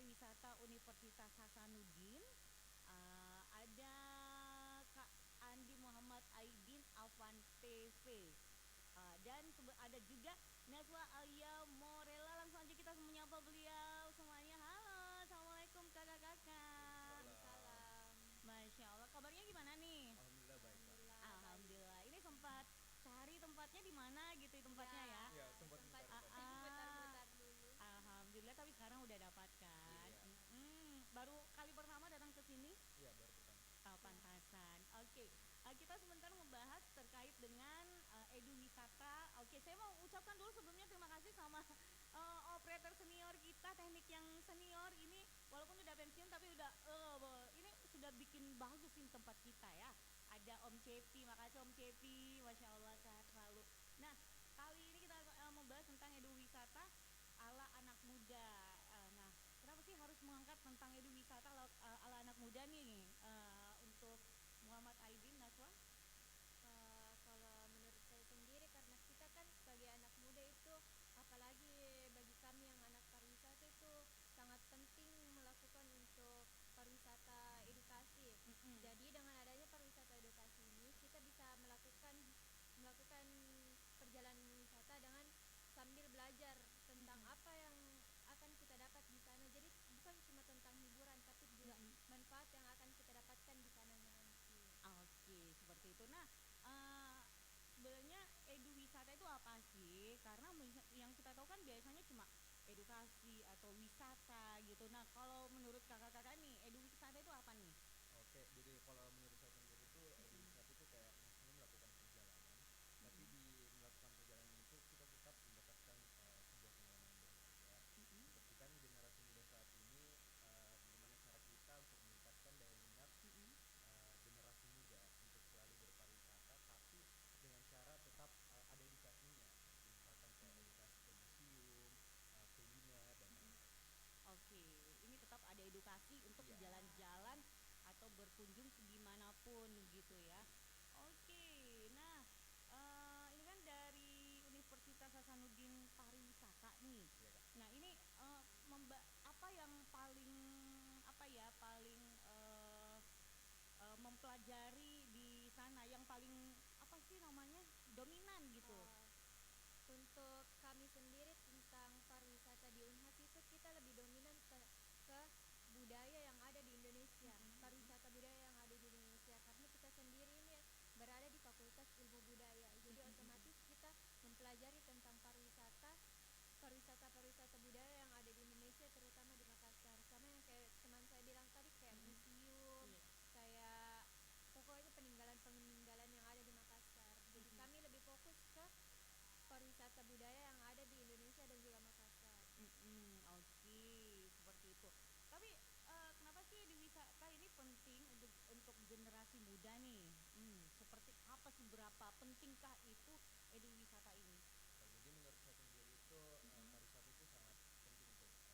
Pariwisata Universitas Hasanuddin. Ada Kak Andi Muhammad Aidin Afan PV. Dan ada juga Naswa Alia Morela. Langsung aja kita menyapa beliau semuanya. Halo, assalamualaikum kakak-kakak. Salam. Masya Allah, kabarnya gimana nih? Alhamdulillah baik, Kak. Alhamdulillah. Ini sempat cari tempatnya di mana gitu tempatnya ya? Iya, sempat mutar-mutar dulu. Alhamdulillah, tapi sekarang udah dapat kan? Iya. Baru kali pertama datang ke sini? Iya, baru pertama. Pantasan. Oke. Kita sebentar membahas terkait dengan edu wisata. Oke, saya mau ucapkan dulu sebelumnya terima kasih sama operator senior kita, teknik yang senior ini walaupun udah pensiun tapi udah ini sudah bikin bagus ini tempat kita ya. Ada Om Cepi, makasih Om Cepi, Masya Allah sehat selalu. Nah, kali ini kita membahas tentang edu wisata ala anak muda. Nah, kenapa sih harus mengangkat tentang edu wisata ala anak muda nih untuk Muhammad Aidin, Naswa? Kalau menurut saya sendiri karena kita kan sebagai anak muda itu apalagi bagi kami yang anak pariwisata itu sangat penting melakukan untuk pariwisata edukasi. Jadi dengan adanya pariwisata edukasi ini kita bisa melakukan perjalanan wisata dengan sambil belajar tentang apa yang akan kita dapat di sana. Jadi bukan cuma tentang hiburan tapi juga manfaat yang akan kita dapatkan di sananya nanti. Oke, seperti itu. Nah, sebenarnya edu wisata itu apa sih? Karena yang kita tahu kan biasanya cuma edukasi atau wisata gitu. Nah, kalau menurut kakak-kakak nih, edu wisata itu apa nih? Oke, jadi kalau menurut saya sendiri itu edu wisata itu kayak maksudnya melakukan perjalanan, tapi di melakukan perjalanan itu kita tetap mendapatkan sebuah pengalaman yang berharga. Seperti kan generasi muda saat ini, bagaimana cara kita untuk meningkatkan daya minat generasi muda untuk selalu berpariwisata, tapi dengan cara tetap ada edukasinya, misalkan kayak edukasi ke museum, kuliner dan lain-lain. Oke, ini tetap ada edukasi untuk jalan-jalan atau berkunjung dimanapun gitu ya. Oke, nah ini kan dari Universitas Hasanuddin Pariwisata nih. Iya, Kak. Nah ini apa yang paling mempelajari di sana yang paling apa sih namanya dominan gitu? Untuk kami sendiri tentang pariwisata di Unhas itu kita lebih dominan ke budaya yang ada di Indonesia, pariwisata budaya yang ada di Indonesia karena kita sendiri ini berada di Fakultas Ilmu Budaya. Jadi otomatis kita mempelajari tentang pariwisata budaya yang ada di Indonesia terutama di Makassar. Sama yang kayak teman saya bilang tadi kayak museum, kayak pokoknya peninggalan-peninggalan yang ada di Makassar. Jadi kami lebih fokus ke pariwisata budaya yang ada di Indonesia dan juga Makassar. Oke, seperti itu. Tapi kenapa sih di wisata ini penting untuk generasi muda nih? Seperti apa sih berapa pentingkah itu edu wisata ini? Jadi menurut saya sendiri itu pariwisata itu sangat penting untuk selanjutnya.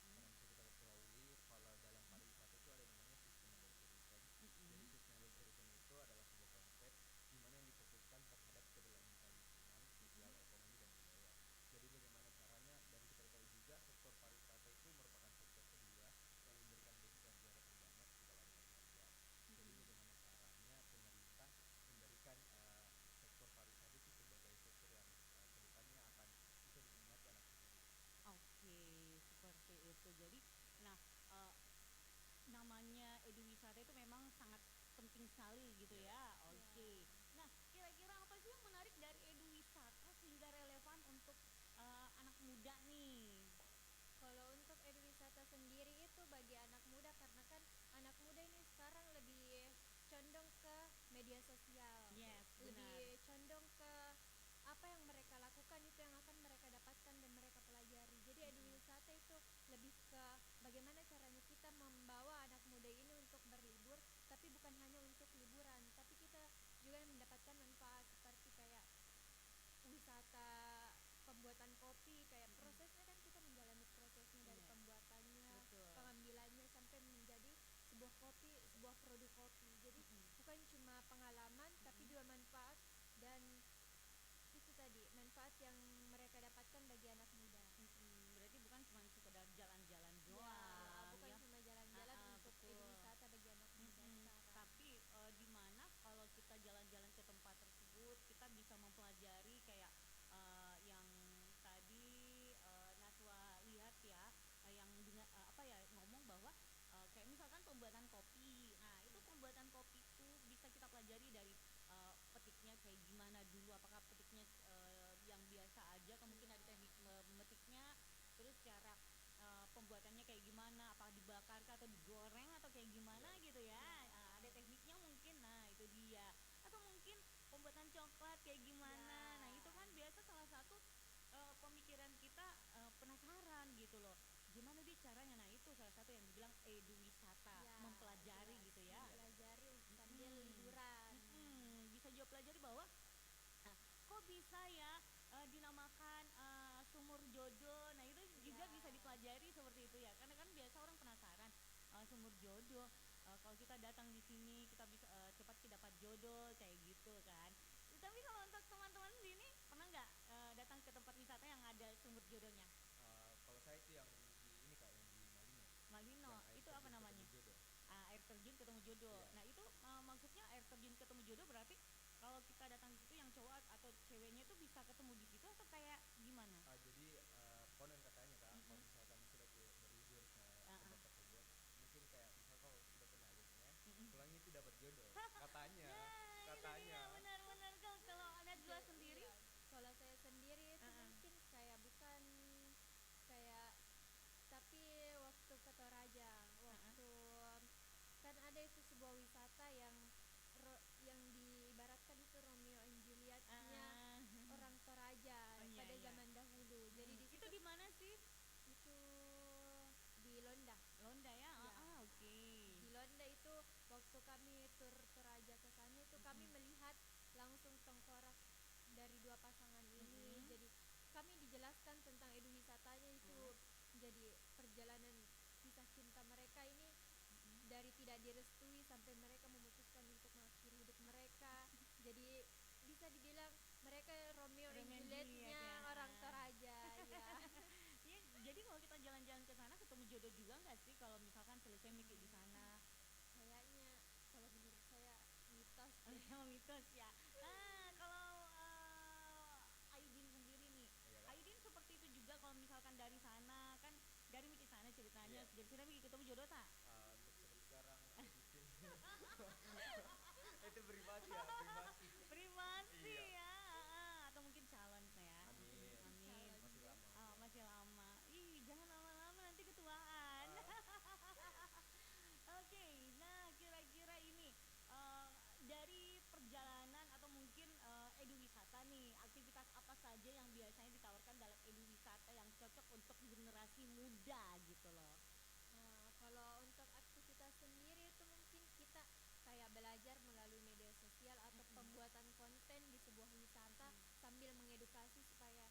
Karena bisa kita ketahui kalau dalam pariwisata itu ada namanya sustainable tourism. Jadi sustainable tourism itu adalah sebuah konsep di mana yang difokuskan terhadap keberlanjutan lingkungan, sosial, ekonomi dan budaya. Jadi bagaimana caranya, dan kita ketahui juga sektor pariwisata itu merupakan sektor kedua yang memberikan devisa negara terbanyak di dalam harga. Jadi bagaimana caranya pemerintah memberikan sektor pariwisata itu sebagai sektor yang kedepannya akan bisa diminati anak muda. Oke, seperti itu. Jadi, nah namanya edu wisata itu memang sangat penting sekali gitu ya. Oke. Nah, kira-kira apa sih yang menarik dari edu wisata sehingga relevan untuk anak muda nih? Kalau untuk edu wisata sendiri itu bagi anak muda karena kan anak muda ini sekarang lebih condong ke media sosial. Yes, benar. Lebih condong ke apa yang mereka lakukan itu yang akan mereka dapatkan dan mereka pelajari. Jadi edu wisata itu lebih ke bagaimana caranya kita membawa anak muda ini untuk berlibur, tapi bukan hanya untuk liburan, tapi kita juga mendapatkan manfaat seperti kayak wisata pembuatan kopi, kayak prosesnya kan kita menjalani prosesnya dari pembuatannya, pengambilannya sampai menjadi sebuah kopi, sebuah produk kopi. Jadi bukan cuma pengalaman tapi juga manfaat cara pembuatannya kayak gimana, apa dibakar kah, atau digoreng atau kayak gimana Iya, gitu ya. Ada tekniknya mungkin, nah itu dia. Atau mungkin pembuatan coklat kayak gimana. Nah itu kan biasa salah satu pemikiran kita penasaran gitu loh. Gimana di caranya? Nah itu salah satu yang dibilang edu wisata, Ya, mempelajari jelas. gitu ya. Mempelajari sambil Mm-mm. liburan. Bisa juga pelajari bahwa kok bisa ya dinamakan sumur jodoh. Nah itu juga Ya. bisa dipelajari seperti itu ya. Karena kan biasa orang penasaran sumur jodoh. Kalau kita datang di sini kita bisa cepat dapat jodoh kayak gitu kan. Tapi kalau untuk teman-teman sini pernah nggak datang ke tempat wisata yang ada sumur jodohnya? Kalau saya itu yang di ini Kak, yang di Malino, Malino, yang air itu apa terjun namanya? ketemu jodoh. Air terjun ketemu jodoh. Iya. Nah itu maksudnya air terjun ketemu jodoh berarti kalau kita datang di situ yang cowok atau ceweknya itu bisa ketemu di situ atau kayak gimana? Jadi konon katanya Kak, kalau Mm-mm. misalkan sudah berlibur ke Uh-uh. tempat tersebut, mungkin kayak misal kalau sudah pernah lihatnya, Mm-mm. pulangnya itu dapat jodoh. Katanya, Nah itu katanya. dia benar-benar kalau Najwa sendiri. Iya. Kalau saya sendiri itu Uh-uh. mungkin kayak bukan kayak, tapi waktu ke Toraja, Uh-uh. waktu kan ada itu sebuah wisata yang yang diibaratkan itu Romeo and Julietnya Uh-uh. orang Toraja Oh iya pada iya. zaman dahulu. Jadi di Itu situ di mana sih? itu di Londa. Londa ya. Ya. Oke. Di Londa itu waktu kami tur Toraja ke sana itu kami Mm-mm. melihat langsung tengkorak dari dua pasangan ini. Mm-mm. Jadi kami dijelaskan tentang edu wisatanya itu. Jadi perjalanan kisah cinta mereka ini dari tidak direstui sampai mereka memutuskan untuk mengakhiri hidup mereka. Jadi bisa dibilang mereka Romeo and Romeo and Juliet Julietnya ya. orang Toraja ya. Iya, jadi kalau kita jalan-jalan ke sana ketemu jodoh juga nggak sih kalau misalkan selesai mikir di sana? Kayaknya kalau menurut saya mitos Oh deh. ya mitos ya. Kalau Aidin sendiri nih, Iya Kak. Aidin seperti itu juga kalau misalkan dari sana kan dari mikir sana ceritanya, Iya. dari sana mikir ketemu jodoh tak? Untuk seperti sekarang di sini itu privasi ya, privasi. Privasi Iya. ya, atau mungkin calon ya. Amin. Amin. Masih lama. Masih lama. Ih, jangan lama-lama nanti ketuaan. Oke, nah kira-kira ini dari perjalanan atau mungkin edu wisata nih, aktivitas apa saja yang biasanya ditawarkan dalam edu wisata yang cocok untuk generasi muda gitu loh. Kalau untuk aktivitas sendiri itu mungkin kita kayak belajar melalui media sosial atau pembuatan konten di sebuah wisata sambil mengedukasi supaya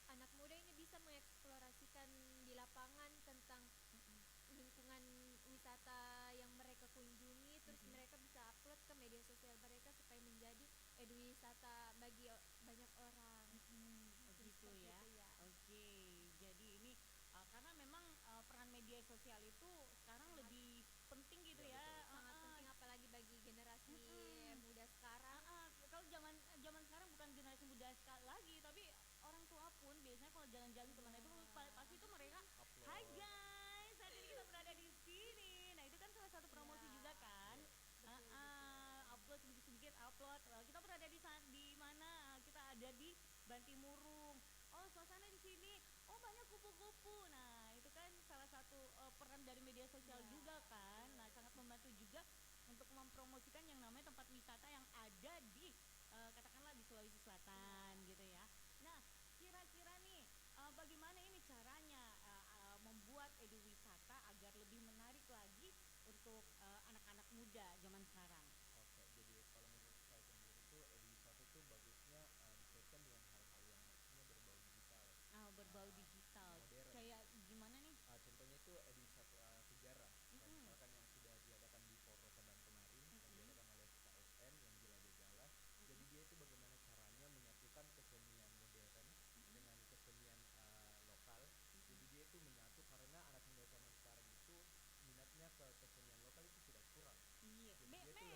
anak muda ini bisa mengeksplorasikan di lapangan tentang lingkungan wisata yang mereka kunjungi, terus mereka bisa upload ke media sosial mereka supaya menjadi edu wisata bagi banyak orang. Oh Mungkin gitu seperti ya. itu ya. Oke, jadi ini karena memang peran media sosial itu sekarang lebih penting gitu Iya, ya. betul. Sangat penting apalagi bagi generasi muda sekarang. Kalau zaman zaman sekarang bukan generasi muda lagi, tapi orang tua pun biasanya kalau jalan-jalan kemana itu pasti itu mereka, Upload. Hai guys, saat ini kita berada di sini. Nah itu kan salah satu promosi Ya. juga kan. Iya. Upload sedikit-sedikit upload. Kita berada di mana? Kita ada di Bantimurung. Oh suasana di sini. Oh banyak kupu-kupu. Nah itu kan salah satu peran dari media sosial Ya, juga kan. Nah sangat membantu juga untuk mempromosikan yang namanya tempat wisata yang ada di katakanlah di Sulawesi Selatan gitu ya. Nah kira-kira nih bagaimana ini caranya membuat edu wisata agar lebih menarik lagi untuk anak-anak muda zaman sekarang? Oke, jadi kalau menurut saya sendiri tuh edwisata itu bagusnya dikaitkan dengan hal-hal yang maksudnya berbau digital, Berbau digital. modern. Kayak gimana nih? Contohnya itu edwisata sejarah, kayak misalkan yang sudah diadakan di Poro Rotterdam kemarin, yang diadakan oleh KSN yang Gila Gejala. Jadi dia itu bagaimana caranya menyatukan kesenian modern dengan kesenian lokal. Jadi dia itu menyatu karena anak muda zaman sekarang itu minatnya ke kesenian lokal itu sudah kurang. Iya, Jadi dia tuh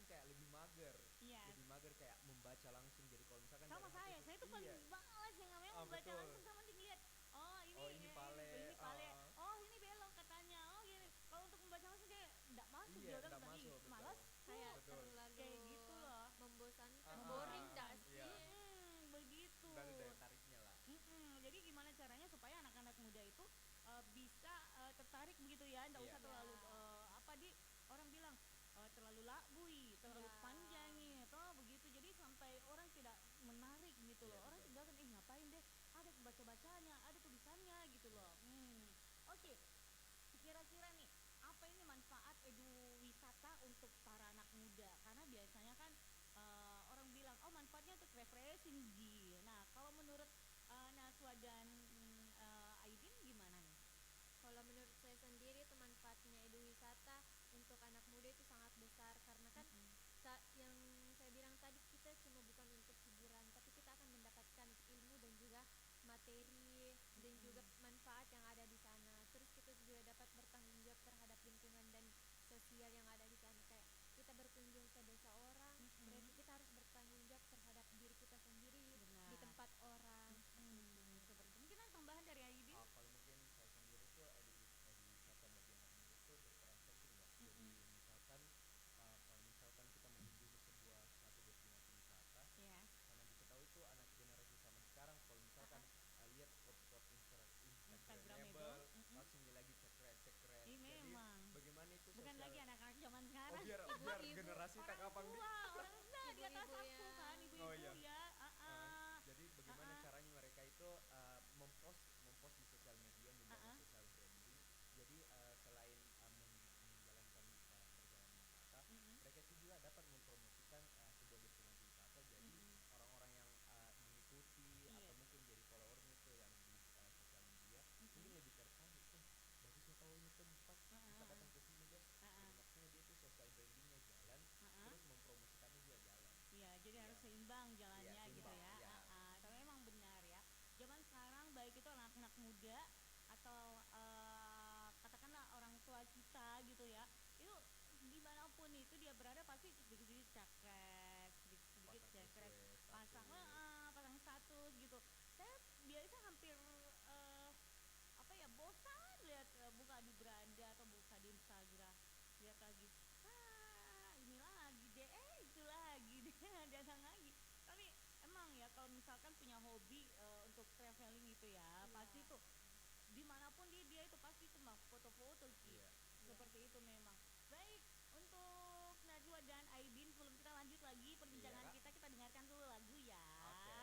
kayak Yes. lebih mager kayak membaca langsung. Jadi kalau misalkan Sama dari HP saya itu tuh paling iya. males yang namanya Ah, membaca betul. langsung sama dilihat. Oh ini, Oh ini pale, ini pale. ah. Oh ini belok katanya. Oh gini. Kalau untuk membaca langsung kayak nggak masuk Iya, dia orang nggak tadi. masuk, betul. Malas. Kayak Betul. terlalu Kayak gitu loh. membosankan, Ah, boring ah, tak iya. sih? Begitu. Nggak ada daya tariknya lah. Jadi gimana caranya supaya anak-anak muda itu bisa tertarik begitu ya, nggak Iya. usah terlalu Ya. apa di orang bilang terlalu labui, terlalu Ya. panjangi, atau begitu. Jadi sampai orang tidak menarik gitu Iya, loh. Orang betul. tinggalkan ngapain deh? Ada baca-bacanya, ada tulisannya gitu loh. Oke. Kira-kira nih apa ini manfaat edu wisata untuk para anak muda? Karena biasanya kan orang bilang oh manfaatnya untuk refreshing Ji. Nah kalau menurut Naswa dan Aidin gimana nih? Kalau menurut saya sendiri itu manfaatnya edu wisata untuk anak muda itu sangat besar karena kan yang saya bilang tadi kita cuma bukan untuk hiburan tapi kita akan mendapatkan ilmu dan juga materi dan juga manfaat yang ada di sana. Terus kita juga dapat bertanggung jawab terhadap lingkungan dan sosial yang ada di sana. Kayak kita berkunjung ke desa orang, berarti kita harus bertanggung jawab terhadap diri kita sendiri Benar. di tempat orang. Seperti itu. Mungkin ada tambahan dari Aidin? Kalau mungkin saya sendiri tuh edu wisata bagi anak muda itu berperan penting ya. Jadi misalkan kalau misalkan kita mengunjungi satu destinasi wisata, Ya. karena diketahui tuh anak generasi zaman sekarang kalau misalkan lihat spot-spot Instagramable, langsung dia lagi cekret. Ini Jadi memang. bagaimana itu Bukan sosial? lagi anak-anak zaman Oh sekarang. biar Ibu-ibu, generasi tak Orang kapan tua, orang enggak di atas Ibu-ibu aku ya. kan, ibu-ibu Oh, iya. ya. Jadi bagaimana caranya mereka itu mempost di sosial media, membangun social branding. Jadi selain menjalankan perjalanan wisata, mereka itu juga dapat mempromosikan sebuah destinasi wisata. Jadi orang-orang yang mengikuti Iya. atau mungkin jadi followernya itu yang di sosial media mungkin lebih tertarik. Bagus ya tahu ini tempat kita datang ke sini guys. Jadi maksudnya dia itu social brandingnya jalan, terus mempromosikannya juga jalan. Iya, jadi Iya. harus seimbang jalannya Iya, gitu seimbang, ya. iya. Tapi memang benar ya. Zaman sekarang baik itu anak-anak muda atau katakanlah orang tua kita gitu ya. Itu dimanapun itu dia berada pasti sedikit-sedikit cakres, sedikit-sedikit Pasang cakres, sesuai pasang status. pasang status gitu. Saya biasa hampir apa ya bosan lihat buka di beranda atau buka di Instagram lihat lagi ini lagi deh itu lagi deh datang lagi. Tapi emang ya kalau misalkan punya hobi untuk traveling gitu ya pasti tuh dimanapun dia itu pasti cuma foto-foto Ci. Iya. Seperti itu memang. Baik, untuk Najwa dan Aidin sebelum kita lanjut lagi perbincangan Iya. kita dengarkan dulu lagu ya. Oke.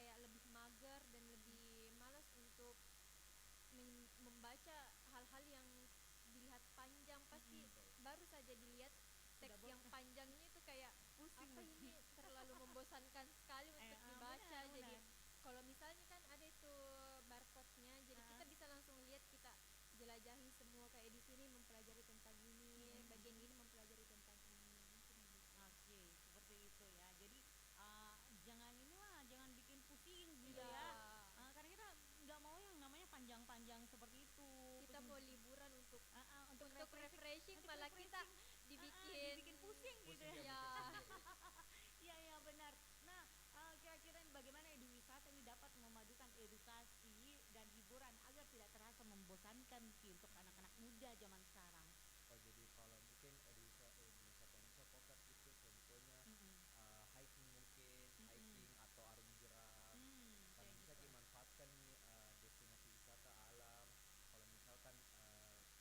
kayak lebih mager dan lebih malas untuk membaca hal-hal yang dilihat panjang. Pasti Mm-mm. betul. baru saja dilihat Sudah teks yang bosan. panjangnya itu kayak Pusing apa nanti. ini, terlalu membosankan sekali untuk dibaca. Benar Jadi benar. kalau misalnya kan ada itu barcode-nya, jadi kita Ah, bisa langsung lihat, kita jelajahi semua kayak di sini mempelajari tentang ini, mm-mm, bagian mm-mm. ini mempelajari tentang ini, mungkin begitu. Oke, seperti itu ya. Jadi jangan inilah, jangan bikin pusing gitu Iya ya. betul. Ya, Karena kita nggak mau yang namanya panjang-panjang seperti itu. kita mau liburan Untuk untuk refreshing, untuk malah kita refreshing, dibikin dibikin pusing gitu Pusing ya. dia ya. mikir sendiri. Iya iya benar. Nah, kira-kira bagaimana eduwisata ini dapat memadukan edukasi dan hiburan agar tidak terasa membosankan Ki untuk anak-anak muda zaman sekarang. Oh jadi kalau mungkin wisata yang bisa fokus itu contohnya Mm-mm. hiking mungkin, Mm-mm. hiking atau arung jeram. Karena Kayak bisa gitu. dimanfaatkan nih destinasi wisata alam. Kalau misalkan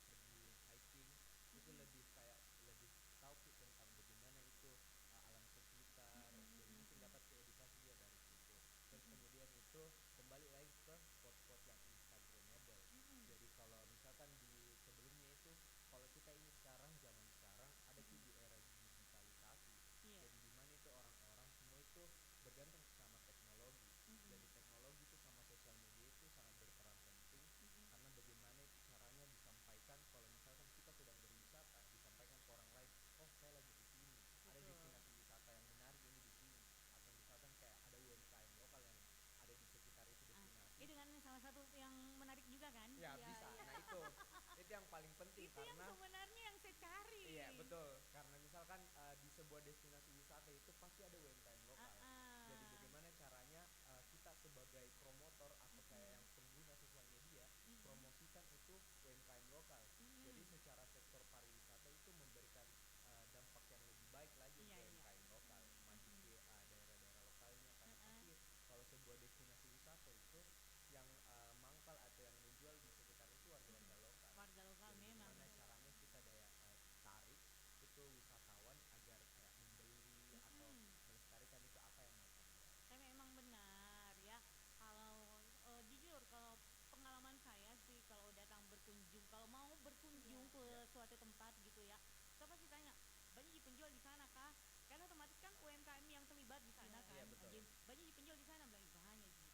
pergi hiking itu Mm-mm. lebih kayak lebih tahu Ki, tentang bagaimana itu alam sekitar. Mm-mm, Jadi mm-mm, mungkin dapat ke edukasi juga dari situ. Terus mm-mm, kemudian itu kembali lagi ke spot-spot yang instagramable. mm-mm, Jadi kalau misalkan di sebelumnya itu kalau kita ini sekarang zaman sekarang ada Ki mm-mm. di era digitalisasi. Iya. Jadi di mana itu orang-orang semua itu bergantung sama teknologi. Mm-mm, Jadi teknologi itu sama sosial media itu sangat berperan penting mm-mm. karena bagaimana itu caranya disampaikan kalau misalkan kita sedang berwisata disampaikan ke orang lain, oh saya lagi di sini, ada Betul. destinasi wisata yang menarik ini di sini, atau misalkan kayak ada UMKM lokal yang ada di sekitar itu destinasi. Itu kan salah satu yang menarik juga kan? Ya Iya, bisa. iya. Nah itu yang paling penting Itu yang karena sebenarnya yang saya cari. iya betul, karena misalkan di sebuah destinasi wisata itu pasti ada UMKM lokal. Jadi Ah, bagaimana caranya kita sebagai promotor atau kayak mm-mm, yang pengguna sosial media mm-mm, promosikan itu UMKM lokal. Jadi mm-mm. secara sektor pariwisata itu memberikan dampak yang lebih baik lagi Iya untuk iya. UMKM lokal, maju Mm-mm. ke daerah-daerah lokalnya karena Ah, pasti kalau sebuah destinasi wisata itu yang mangkal atau yang menjual di sekitar itu mm-mm. warga-warga lokal. Warga lokal Jadi memang. bagaimana caranya kita daya tarik itu wisatawan agar kayak membeli atau Mm-mm. melestarikan itu apa yang mereka buat. Tapi memang benar ya. Kalau jujur kalau pengalaman saya sih kalau datang berkunjung, kalau mau berkunjung Iya. ke Ya, suatu tempat gitu ya, saya pasti tanya, banyak penjual di sana kah? Karena otomatis kan UMKM yang terlibat di sana Iya. iya kan. betul. Banyak penjual di sana, bilang "Ih, banyak Ji.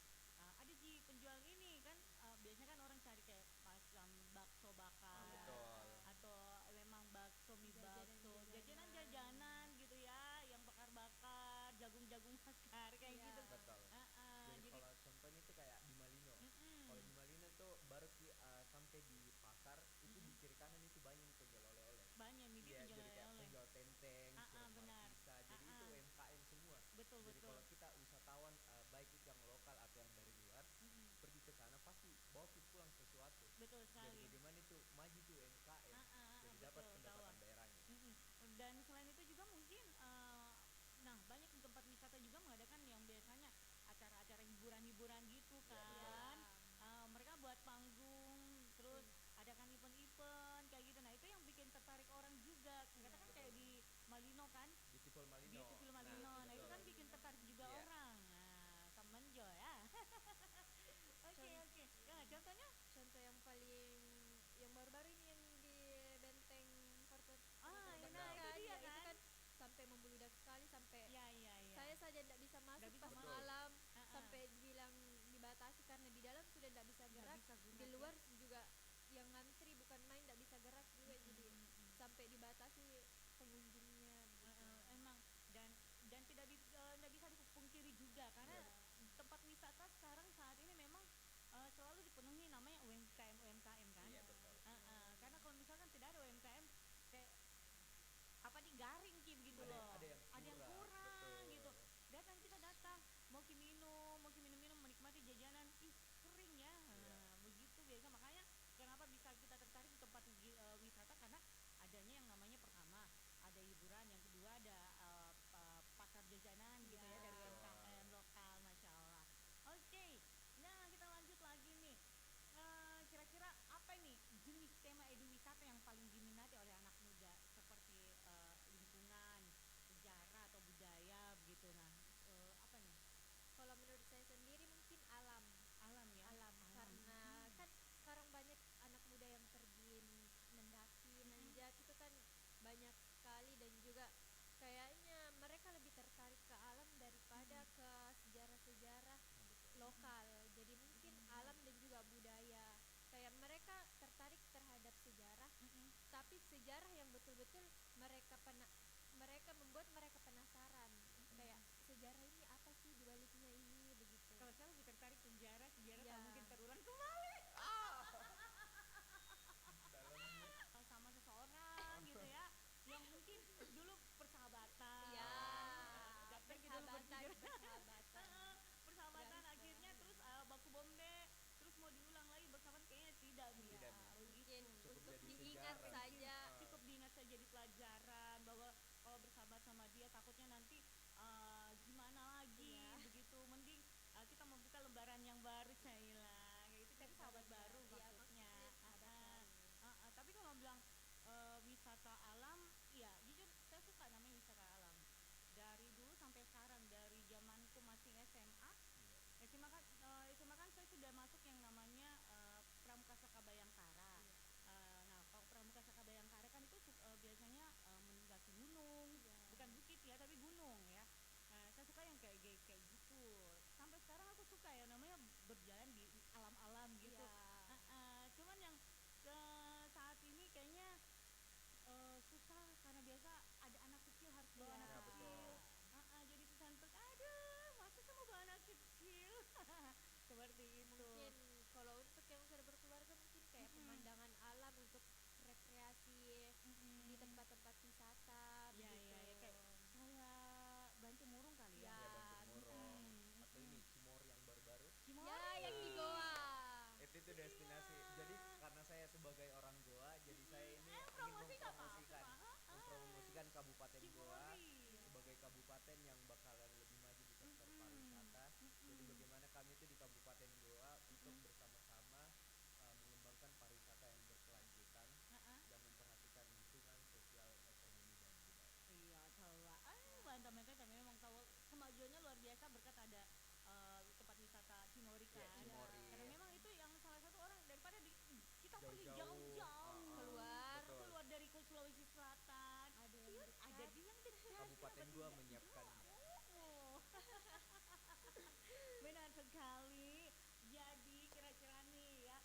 Ada Ji penjual ini kan, biasanya kan orang cari kayak macam bakso bakar Betul. atau memang bakso mie bakso, Jajanan-jajanan. jajanan-jajanan gitu ya, yang bakar-bakar, jagung-jagung bakar kayak Iya. gitu. Betul. Jadi Jadi kalau contohnya itu kayak di Malino. Kalau di mm-mm, Malino tuh baru sampai di pasar itu di mm-mm. kiri kanan itu banyak nih penjual oleh-oleh. Banyak nih dia Iya, penjual jadi kayak oleh-oleh. penjual tenteng, sirup Benar. markisa. Jadi itu UMKM semua. Betul Jadi betul. kalau kita wisatawan baik itu yang lokal atau yang dari luar Mm-mm. pergi ke sana pasti bawa pulang sesuatu. Betul Jadi sekali. bagaimana itu maju tuh UMKM. Jadi dapat Betul tahu. pendapatan daerahnya. Mm-mm. Dan selain itu juga mungkin nah banyak tempat wisata juga mengadakan yang biasanya acara-acara hiburan-hiburan gitu Iya betul. kan. Iya. Mereka buat panggung, terus adakan event-event kayak gitu. Nah itu yang bikin tertarik orang juga. Kita kan kayak Betul. di Malino kan, Beautiful Malino. Beautiful Nah, Malino. Nah itu betul. kan bikin tertarik juga Iya. orang. Nah, Semenjol ya. Oke Con- oke. Ya contohnya? Contoh yang paling yang baru-baru ini yang di Benteng Portendam. Itu dia Itu kan. kan sampai membludak sekali, sampai Iya iya iya. saya saja tidak bisa masuk bisa pas masuk. malam, Ah, sampai dibilang dibatasi karena di dalam sudah tidak bisa nggak gerak, bisa di gerak luar ya. juga yang ngantri bukan main tidak bisa gerak juga, jadi sampai dibatasi pengunjungnya begitu. Emang dan tidak bisa dipungkiri juga karena Iya. tempat wisata sekarang saat ini memang selalu dipenuhi namanya UMKM UMKM kan. Iya betul. Karena kalau misalkan tidak ada UMKM kayak apa nih garing gitu Ada loh. ada yang Ada yang kurang. kurang Betul. gitu. Kita datang mau minum menikmati jajanan, ih kering ya. Iya. Begitu biasa makanya kenapa bisa kita tertarik di tempat wisata karena adanya yang namanya pertama ada hiburan, yang kedua ada pasar jajanan gitu ya Iya. dari Betul. UMKM lokal, masya Allah. Oke, nah kita lanjut lagi nih. Kira-kira apa nih jenis tema eduwisata yang paling diminati oleh anak muda seperti lingkungan, sejarah atau budaya begitu. Nah, apa nih? Kalau menurut saya sendiri lokal. Jadi mungkin alam dan juga budaya. Kayak mereka tertarik terhadap sejarah, tapi sejarah yang betul-betul mereka membuat mereka penasaran. Kayak sejarah ini apa sih di baliknya ini begitu. Kalau saya lebih tertarik sejarah Ya. tak mungkin terulang kembali. Dalamnya. Sama seseorang gitu ya, yang mungkin dulu persahabatan. Ya, Tapi dulu persahabatan, berpikiran- persahabatan. persahabatan Garis akhirnya bawahi. terus baku bom deh, terus mau diulang lagi bersahabat kayaknya tidak nih Tidak ya. nih. Mungkin Cukup untuk jadi diingat sejarah. saja. Cukup diingat saja di pelajaran bahwa kalau bersahabat sama dia takutnya nanti gimana lagi Iya. begitu, mending kita membuka lembaran yang baru Syaila, kayak itu cari sahabat Lembaran baru baru. Iya, maksudnya. maksudnya sahabat baru. Tapi kalau bilang wisata alam, iya jujur saya suka namanya wisata alam. Dari dulu sampai sekarang, dari zamanku masih SMA. Iya. SMA kan saya sudah masuk yang namanya Pramuka Bayangkara. Iya. Nah, kalau Pramuka Bayangkara kan itu biasanya mendaki gunung, Iya. bukan bukit ya, tapi gunung ya. Saya suka yang kayak gitu. Sampai sekarang aku suka ya namanya berjalan di alam-alam gitu. Iya. Cuman yang saat ini kayaknya susah karena biasa ada anak kecil harus bawa Iya. anak Ya, kecil. betul. Jadi susah untuk aduh masa sama bawa anak kecil seperti itu. Mungkin kalau untuk yang sudah berkeluarga mungkin kayak pemandangan alam untuk rekreasi di tempat-tempat wisata Iya, begitu. iya, ya, kayak Banti Murung kali ya. Ya, Ya, Bantimurung. Mm-mm. Atau ini Cimoor yang baru-baru. Cimory. Ya, yang di Goa. Itu destinasi. Iya. Jadi karena saya sebagai orang Goa, jadi saya ini ingin promosi nggak mempromosikan apa-apa. mempromosikan Kabupaten Goa Cimory. sebagai kabupaten yang bakalan lebih maju di sektor pariwisata. Jadi bagaimana kami itu di Kabupaten Goa untuk bersama-sama mengembangkan pariwisata yang berkelanjutan yang memperhatikan lingkungan, sosial, ekonomi dan budaya. Iya, coba. Mantap mereka tapi memang tahu kemajuannya luar biasa berkat ada tempat wisata Cimory kan. Ya, Cimory. Karena memang itu yang salah satu orang daripada kita pergi Jauh-jauh, jauh-jauh keluar. betul. keluar dari Sulawesi Selatan. Ada yang Iya, dekat. ada di yang dekat. Kabupaten kenapa Goa tidak? menyiapkannya. Oh. Benar sekali. Jadi kira-kira nih ya,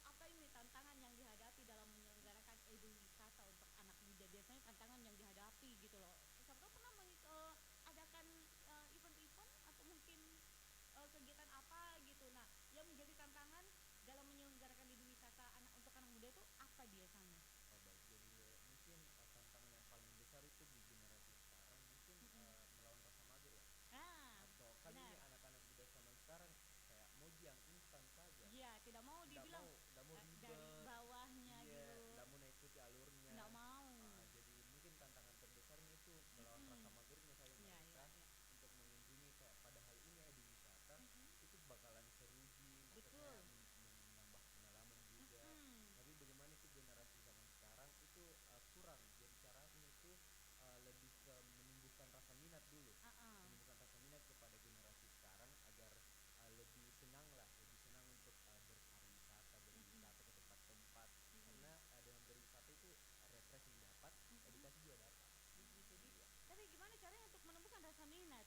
apa ini tantangan yang dihadapi dalam menyelenggarakan eduwisata untuk anak muda? Biasanya tantangan yang dihadapi gitu loh. Siapa tahu pernah adakan event-event atau mungkin kegiatan apa gitu. Nah, yang menjadi tantangan dalam menyelenggarakan eduwisata untuk anak muda itu apa biasanya? Oh, baik. Jadi mungkin tantangan yang paling besar itu di generasi sekarang mungkin melawan rasa mager ya. Atau kan ini benar. anak-anak muda zaman sekarang kayak mau yang instan saja. Iya, tidak mau dibilang Nggak mau ribet. dari bawahnya Iya, gitu. nggak mau ikuti alurnya. Nggak mau. Jadi mungkin tantangan terbesarnya itu melawan rasa magernya saya Iya, mereka iya, iya. untuk mengunjungi kayak padahal ini eduwisata itu bakalan seru maksudnya Betul. menambah pengalaman juga. Tapi bagaimana itu generasi zaman sekarang itu kurang. Jadi caranya itu lebih ke menumbuhkan rasa minat dulu. Menumbuhkan rasa minat kepada generasi sekarang agar lebih senang untuk berwisata ke tempat-tempat karena dengan berwisata itu refreshing dapat, edukasi juga dapat. Begitu. Iya. Tapi gimana caranya untuk menumbuhkan rasa minat?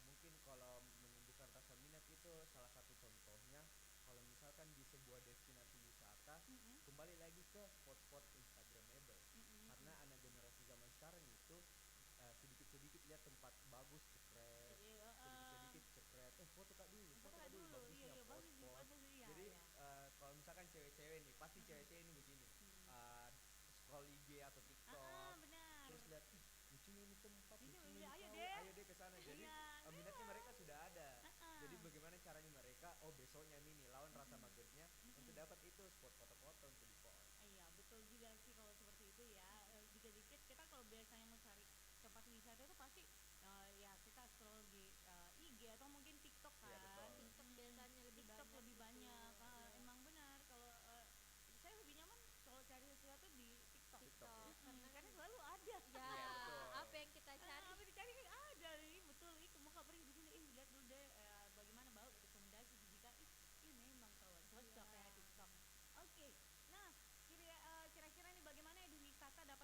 Mungkin kalau menumbuhkan rasa minat itu salah satu contohnya kalau misalkan di sebuah destinasi wisata kembali lagi ke spot-spot instagramable karena anak generasi zaman sekarang itu sedikit-sedikit lihat tempat bagus cekret, sedikit-sedikit cekret, foto kak dulu bagusnya iya, bagus, post-post. bagus, iya, Jadi iya. kalau misalkan cewek-cewek nih pasti cewek-cewek ini begini scroll IG atau TikTok Benar. terus lihat lucunya ini tempat Ini lucunya lucu, ini ayo ayo deh. deh ke sana jadi Iya, minatnya mereka sudah ada. Ah. Jadi bagaimana caranya mereka besoknya nih lawan rasa magernya untuk dapat itu spot foto-foto untuk di post. Iya, betul juga sih kalau seperti itu ya. Dikit-dikit kita kalau biasanya mau cari tempat wisata itu pasti ya kita scroll di IG atau mungkin TikTok kan. Iya, betul. TikTok biasanya lebih TikTok banyak lebih gitu. banyak. Iya. Emang benar kalau saya lebih nyaman kalau cari sesuatu di TikTok. TikTok, Karena selalu ada. Ya, Iya, betul. apa yang kita cari? Apa dicari ada nih, betul. Mau kabarin begini, lihat dulu deh bagaimana bau rekomendasi jika ini memang kalau cocok Iya. ya TikTok. Oke. Nah, kira-kira nih bagaimana eduwisata dapat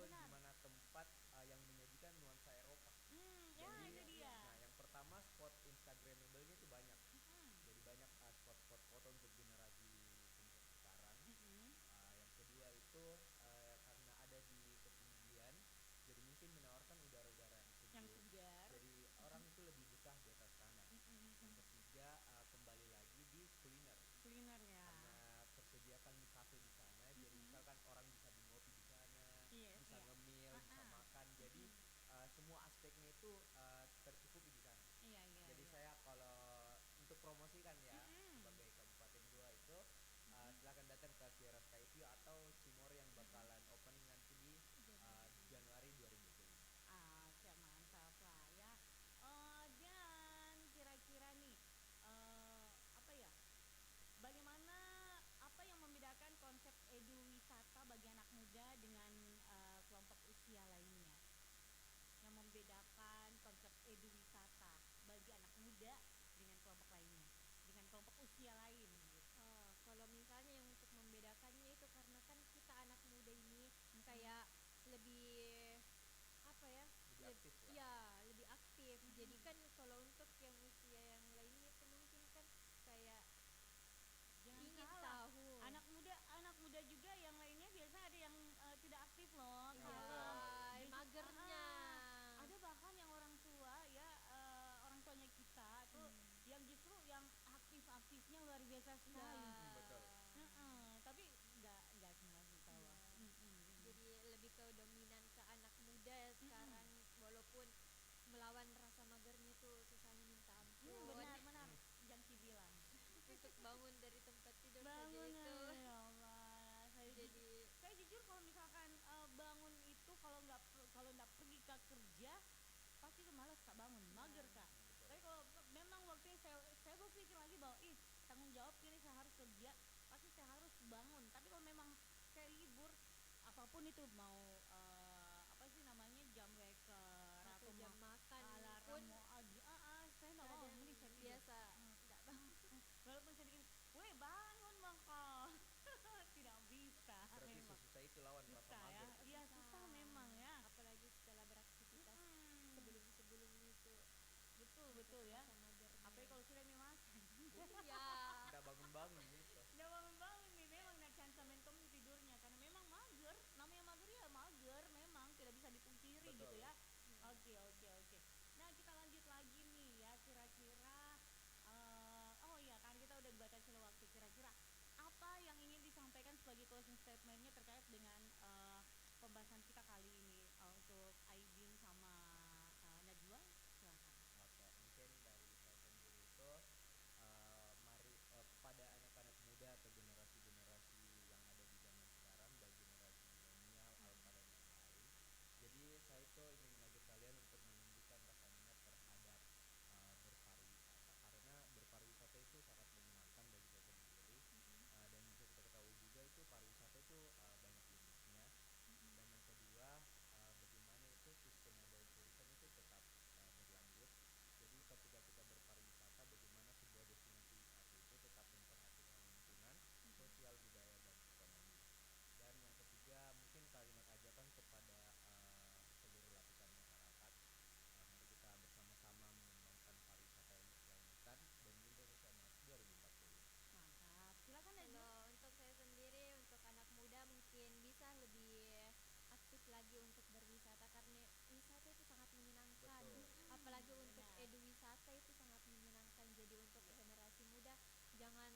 terus benar. di mana tempat yang menyajikan nuansa Eropa. Ya Jadi, itu dia. nah yang pertama spot Instagramable-nya itu banyak. Jadi banyak spot-spot foto untuk generasi sekarang. Yang kedua itu karena ada di ketinggian, jadi mungkin menawarkan udara-udara yang Yang sejuk. segar. Jadi orang itu lebih betah di atas sana. Yang ketiga kembali lagi di kuliner. Kuliner ya. Karena tersediakan kafe di sana, jadi misalkan orang bisa ngopi di sana, Yes, bisa iya. ngemil, bisa makan. Jadi semua aspeknya itu tercukupi di sana. Iya, iya. Jadi iya. saya kalau untuk promosikan ya sebagai Kabupaten 2 itu silakan datang ke Sierras Caivio atau Simor yang bakalan opening nanti di Januari 2025. Oke, mantap lah ya. Dan kira-kira nih apa ya? Bagaimana apa yang membedakan konsep eduwisata bagi anak muda dengan kelompok usia lainnya? Yang membedakan konsep eduwisata bagi anak muda dengan kelompok lainnya, dengan kelompok usia lain gitu. Kalau misalnya yang untuk membedakannya itu karena kan kita anak muda ini kayak lebih apa ya? Lebih aktif lah. Ya, lebih aktif. Jadi kan kalau untuk yang usia yang lainnya itu mungkin kan kayak Jangan ingin salah. tahu. Anak muda juga yang lainnya biasa ada yang tidak aktif loh. Iya, Kalau betul. justru- Magernya. ada bahkan yang orang tua ya orang tuanya kita tuh yang justru yang aktif-aktifnya luar biasa sekali. Betul. Tapi nggak semua sih kalau. Jadi lebih ke dominan ke anak muda ya sekarang walaupun melawan rasa magernya tuh susahnya minta ampun. Benar-benar jangan dibilang. Untuk bangun dari tempat tidur Bangun saja itu. ya Allah. Saya jujur kalau misalkan bangun itu kalau nggak pergi ke kerja pasti itu malas Kak bangun, mager Kak. Betul. Tapi kalau memang waktunya saya berpikir lagi bahwa tanggung jawab ini saya harus kerja, pasti saya harus bangun. Tapi kalau memang saya libur apapun itu mau apa sih namanya jam weker Atau atau jam mau makan alarm pun mau saya nggak mau kadang mending saya tidur. biasa nggak bangun. Walaupun saya bikin, weh bangun bangkal. Tidak bisa Berarti memang. sesusah itu lawan rasa Susah ya. mager. Iya susah memang ya. Apalagi setelah beraktivitas sebelum-sebelumnya itu Betul ya. rasa magernya. Apalagi kalau sudah makan. Ya. Tidak bangun-bangun gitu. Udah bangun-bangun nih memang nak cansa mentom tidurnya karena memang mager. Namanya mager ya mager memang tidak bisa dipungkiri Betul. gitu ya. Oke. Nah kita lanjut lagi nih ya kira-kira oh iya kan kita udah dibatasi oleh waktu kira-kira apa yang ingin disampaikan sebagai closing statementnya terkait dengan pembahasan kita kali ini untuk Aidin sama Najwa silakan. Oke, mungkin dari saya sendiri itu mari kepada anak-anak muda atau generasi-generasi yang ada di zaman sekarang, baik generasi milenial, alfa dan yang lain. Jadi saya itu ingin mengajak kalian untuk menumbuhkan rasa minat terhadap berpariwisata karena berpariwisata itu sangat menyenangkan bagi saya sendiri. Dan bisa kita ketahui juga itu pariwisata itu banyak jenisnya. Dan yang kedua bagaimana itu sustainable tourism itu tetap berlanjut. Jadi ketika kita berpariwisata bagaimana sebuah destinasi wisata itu tetap memperhatikan lingkungan, sosial, budaya dan ekonomi. Dan yang ketiga mungkin kalimat ajakan kepada seluruh lapisan masyarakat. Mari kita bersama-sama mengembangkan pariwisata yang berkelanjutan demi Indonesia Emas 2045. Mantap. Silakan Najwa. Kalau untuk saya sendiri, untuk anak muda mungkin bisa lebih aktif lagi untuk berwisata karena wisata itu sangat menyenangkan. Betul. Apalagi untuk Benar. eduwisata itu sangat menyenangkan. Jadi untuk generasi muda jangan